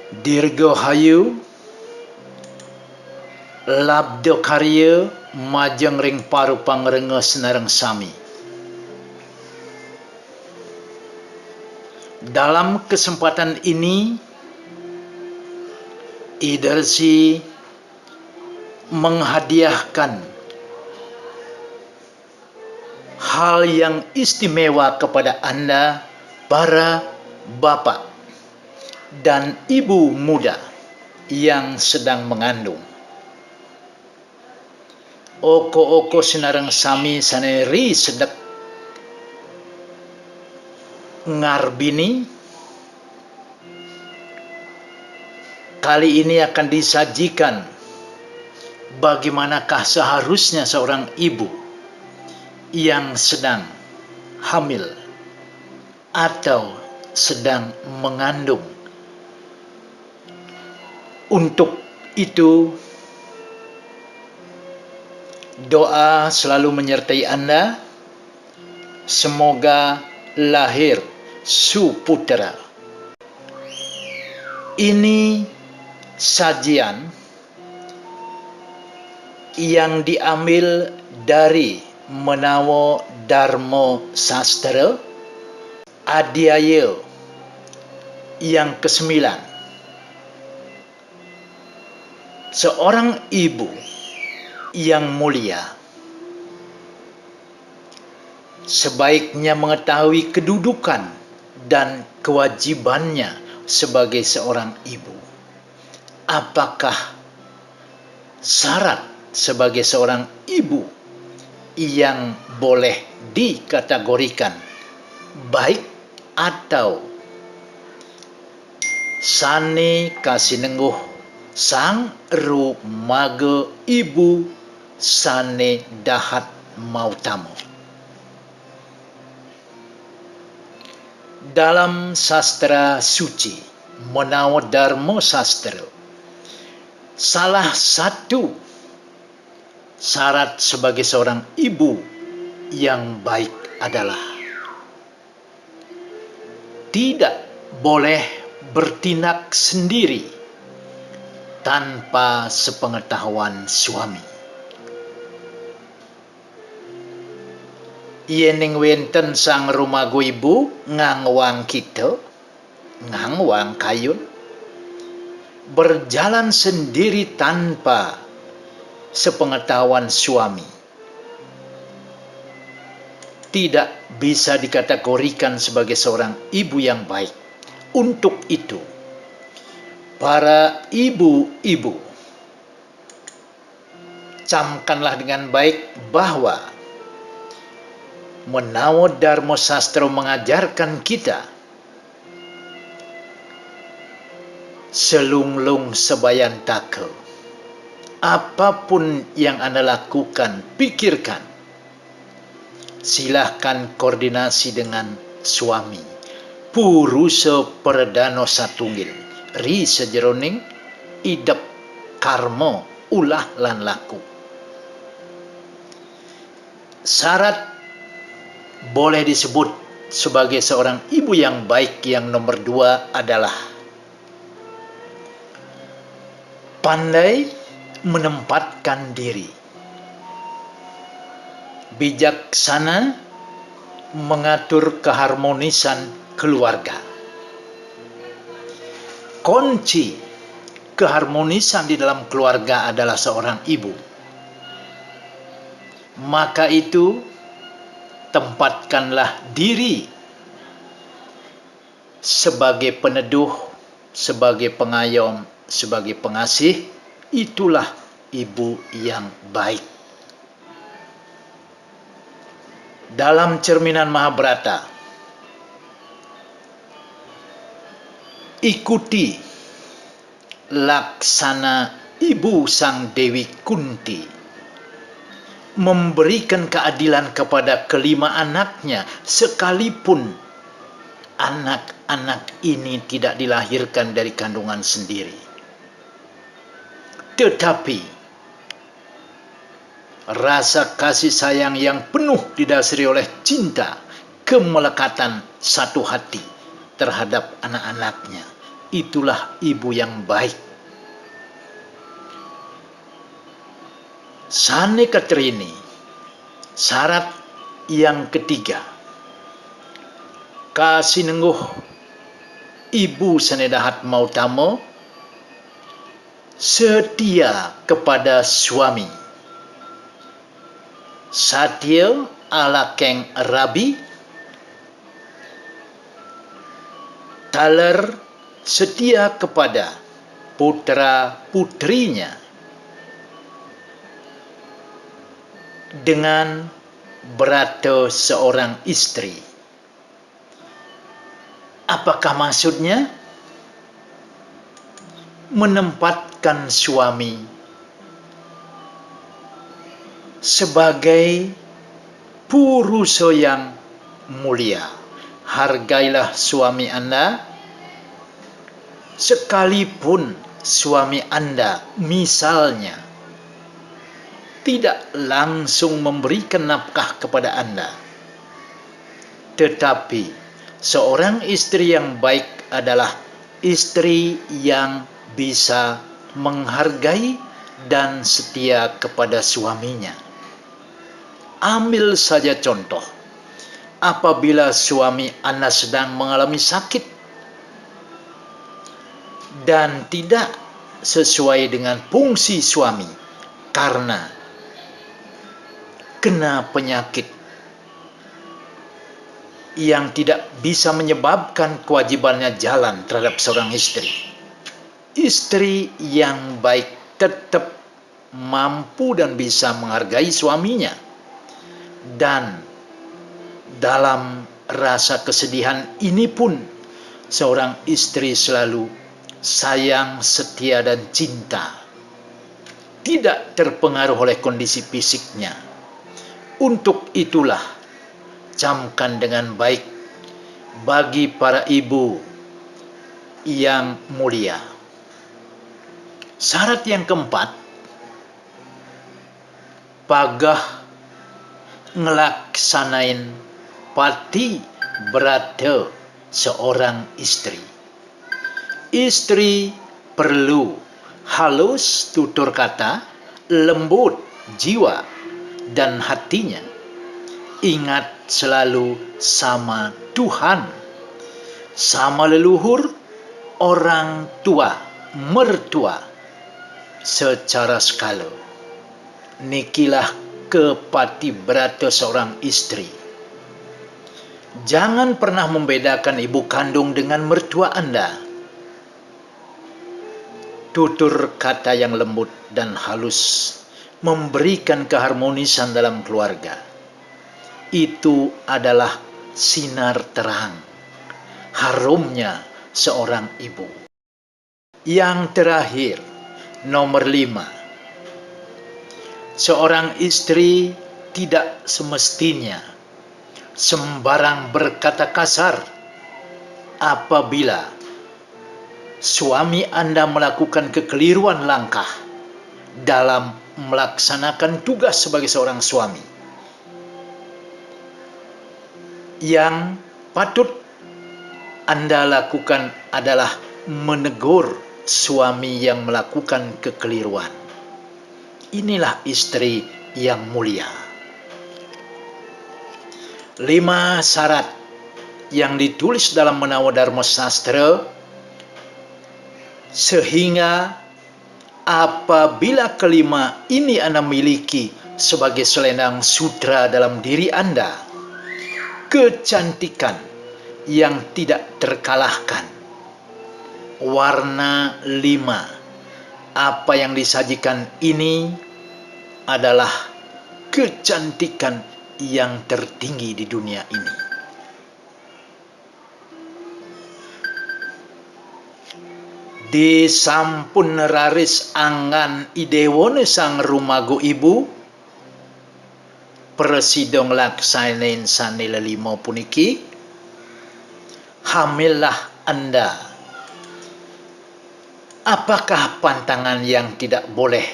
Dirgahayu labda karya majeng ring paru pangrenga senareng sami. Dalam kesempatan ini, Idarsi menghadiahkan hal yang istimewa kepada Anda, para bapak dan ibu muda yang sedang mengandung. Oko-oko sinareng sami saneri sedek ngarbini. Kali ini akan disajikan bagaimanakah seharusnya seorang ibu yang sedang hamil atau sedang mengandung. Untuk itu, doa selalu menyertai Anda. Semoga lahir suputra. Ini sajian yang diambil dari Menawa Dharma Sastra Adhyaya yang ke-9. Seorang ibu yang mulia sebaiknya mengetahui kedudukan dan kewajibannya sebagai seorang ibu. Apakah syarat sebagai seorang ibu yang boleh dikategorikan baik atau sane kasinengguh sang rumaga ibu sane dahat mautama. Dalam sastra suci Menawa Dharma Sastra, salah satu syarat sebagai seorang ibu yang baik adalah tidak boleh bertindak sendiri tanpa sepengetahuan suami. Yening wenten sang rumago ibu ngangwang kita, ngangwang kayun, berjalan sendiri tanpa sepengetahuan suami, tidak bisa dikategorikan sebagai seorang ibu yang baik. Untuk itu, para ibu-ibu, camkanlah dengan baik bahwa Menawa Dharma Sastra mengajarkan kita selunglung sebayan takel. Apapun yang Anda lakukan, pikirkan. Silahkan koordinasi dengan suami. Purusa perdana satunggil. Ri sejeroning idep karma ulah lan laku. Syarat boleh disebut sebagai seorang ibu yang baik yang nomor 2 adalah pandai menempatkan diri, bijaksana mengatur keharmonisan keluarga. Kunci keharmonisan di dalam keluarga adalah seorang ibu. Maka itu, tempatkanlah diri sebagai peneduh, sebagai pengayom, sebagai pengasih. Itulah ibu yang baik. Dalam cerminan Mahabharata, ikuti laksana ibu sang Dewi Kunti memberikan keadilan kepada kelima anaknya, sekalipun anak-anak ini tidak dilahirkan dari kandungan sendiri. Tetapi rasa kasih sayang yang penuh didasari oleh cinta, kemelekatan satu hati terhadap anak-anaknya, itulah ibu yang baik. Sane Katrini, syarat yang ketiga, kasinengguh ibu sanedahat mautama setia kepada suami. Satya ala keng rabi, taler setia kepada putra-putrinya dengan berata seorang istri. Apakah maksudnya? Menempatkan suami sebagai purusa yang mulia. Hargailah suami Anda, sekalipun suami Anda misalnya tidak langsung memberikan nafkah kepada Anda. Tetapi seorang istri yang baik adalah istri yang bisa menghargai dan setia kepada suaminya. Ambil saja contoh, apabila suami Anda sedang mengalami sakit dan tidak sesuai dengan fungsi suami karena kena penyakit yang tidak bisa menyebabkan kewajibannya jalan terhadap seorang istri. Istri yang baik tetap mampu dan bisa menghargai suaminya. Dan dalam rasa kesedihan ini pun seorang istri selalu sayang, setia dan cinta. Tidak terpengaruh oleh kondisi fisiknya. Untuk itulah camkan dengan baik bagi para ibu yang mulia. Syarat yang keempat, pagah ngelaksanain pati berata seorang istri. Istri perlu halus tutur kata, lembut jiwa dan hatinya. Ingat selalu sama Tuhan, sama leluhur, orang tua, mertua, secara skala. Nikilah kepati berata seorang istri. Jangan pernah membedakan ibu kandung dengan mertua Anda. Tutur kata yang lembut dan halus memberikan keharmonisan dalam keluarga. Itu adalah sinar terang, harumnya seorang ibu. Yang terakhir, nomor 5. Seorang istri tidak semestinya sembarang berkata kasar apabila suami Anda melakukan kekeliruan langkah dalam melaksanakan tugas sebagai seorang suami. Yang patut Anda lakukan adalah menegur suami yang melakukan kekeliruan. Inilah istri yang mulia. 5 syarat yang ditulis dalam Menawa Dharma Sastra, sehingga apabila kelima ini Anda miliki sebagai selendang sutra dalam diri Anda, kecantikan yang tidak terkalahkan. Warna 5. Apa yang disajikan ini adalah kecantikan yang tertinggi di dunia ini. Di sampun raris angan idewone sang rumago ibu, presidong laksanein sanile 5 puniki, hamillah Anda. Apakah pantangan yang tidak boleh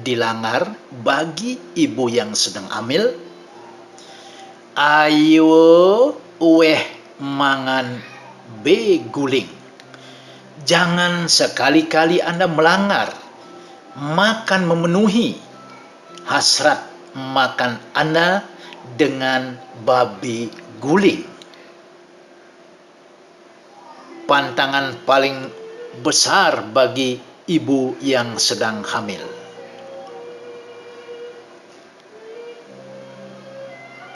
dilanggar bagi ibu yang sedang hamil? Ayo mangan beguling. Jangan sekali-kali Anda melanggar makan memenuhi hasrat makan Anda dengan babi guling. Pantangan paling besar bagi ibu yang sedang hamil.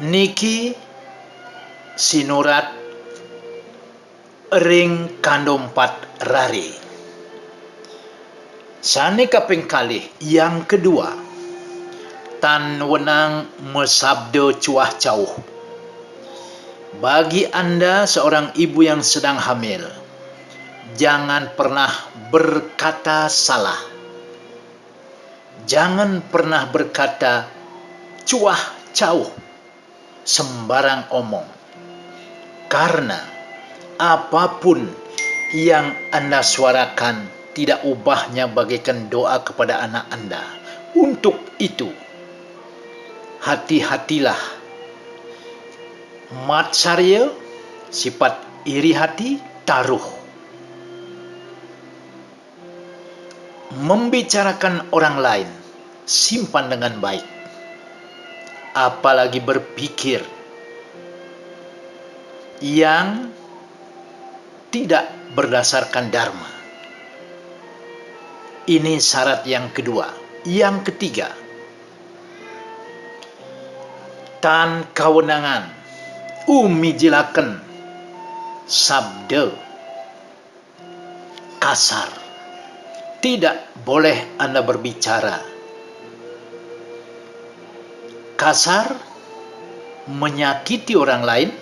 Niki sinurat ring kandompat rari. Sani kaping kalih yang kedua, tan wenang mesabdo cuah jauh. Bagi Anda seorang ibu yang sedang hamil, jangan pernah berkata salah. Jangan pernah berkata cuah jauh, sembarang omong. Karena apapun yang Anda suarakan tidak ubahnya bagaikan doa kepada anak Anda. Untuk itu, hati-hatilah. Mat sarya, sifat iri hati, taruh. Membicarakan orang lain, simpan dengan baik. Apalagi berpikir yang tidak berdasarkan dharma. Ini syarat yang kedua. Yang ketiga, tan kawenangan umijilaken sabda kasar. Tidak boleh Anda berbicara kasar, menyakiti orang lain,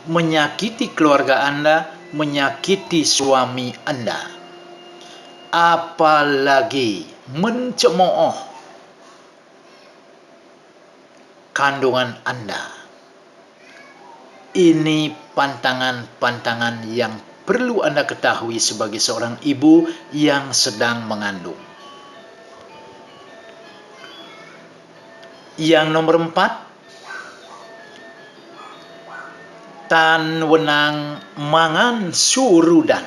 menyakiti keluarga Anda, menyakiti suami Anda. Apalagi mencemooh kandungan Anda. Ini pantangan-pantangan yang perlu Anda ketahui sebagai seorang ibu yang sedang mengandung. Yang nomor 4, tan wenang mangan surudan.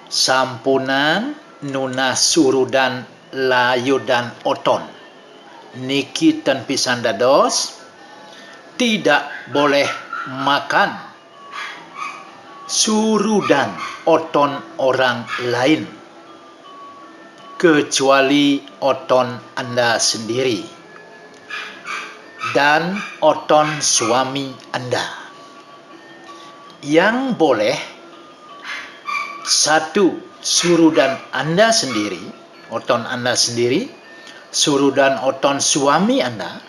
Sampunan nuna surudan layudan oton. Niki ten pisan dados tidak boleh makan surudan oton orang lain kecuali oton Anda sendiri dan oton suami Anda. Yang boleh satu, surudan Anda sendiri, oton Anda sendiri, surudan oton suami Anda,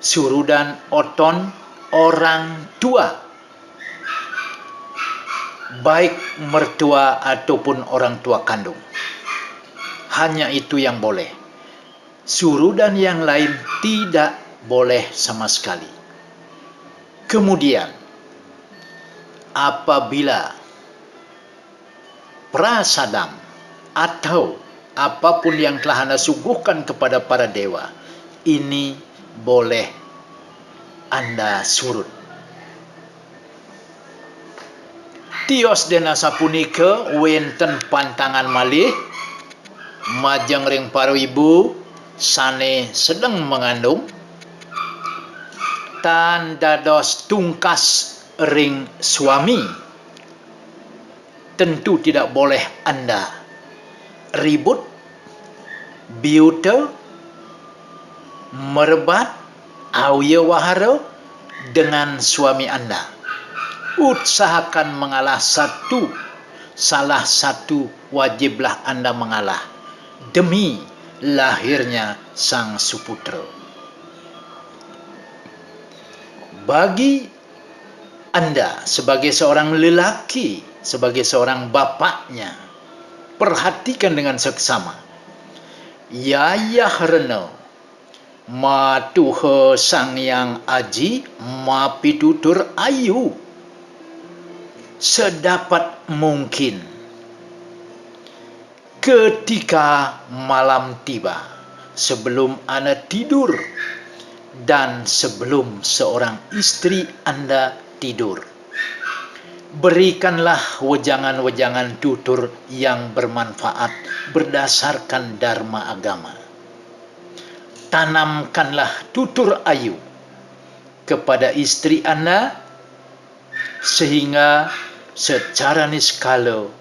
surudan oton orang tua, baik mertua ataupun orang tua kandung. Hanya itu yang boleh. Surudan yang lain tidak boleh sama sekali. Kemudian, apabila prasadam atau apapun yang telah Anda suguhkan kepada para dewa, ini boleh Anda surut. Tios dena sapunika wenten pantangan malih majeng ring para ibu sane sedang mengandung tan dados tungkas ring suami. Tentu tidak boleh Anda ribut, biuta, merebat, awya wahara dengan suami Anda. Usahakan mengalah salah satu wajiblah Anda mengalah demi lahirnya sang suputra. Bagi Anda sebagai seorang lelaki, sebagai seorang bapaknya, perhatikan dengan seksama. Yayah rena matuha sang yang aji mapitutur ayu. Sedapat mungkin ketika malam tiba, sebelum Anda tidur dan sebelum seorang istri Anda tidur, Berikanlah wejangan-wejangan tutur yang bermanfaat berdasarkan dharma agama. Tanamkanlah tutur ayu kepada istri Anda, sehingga secara niskala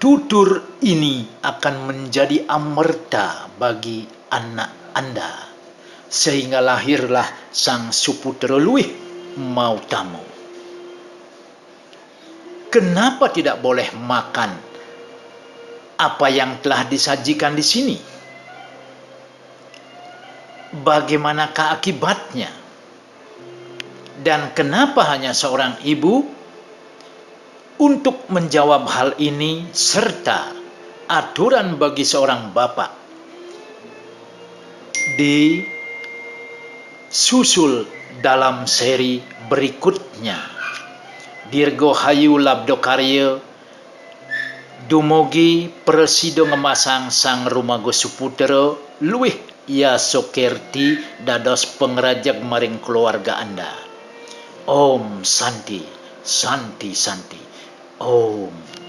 tutur ini akan menjadi amerta bagi anak Anda, sehingga lahirlah sang Suputra Luih Mautama. Kenapa tidak boleh makan apa yang telah disajikan di sini? Bagaimanakah akibatnya? Dan kenapa hanya seorang ibu? Untuk menjawab hal ini serta aturan bagi seorang bapak disusul dalam seri berikutnya. Dirgohayu Labdokarya dumugi presido ngemasang sang rumaga Suputra luwih Yasokirti dados pengrajak maring keluarga Anda. Om Santi, Santi, Santi. Om.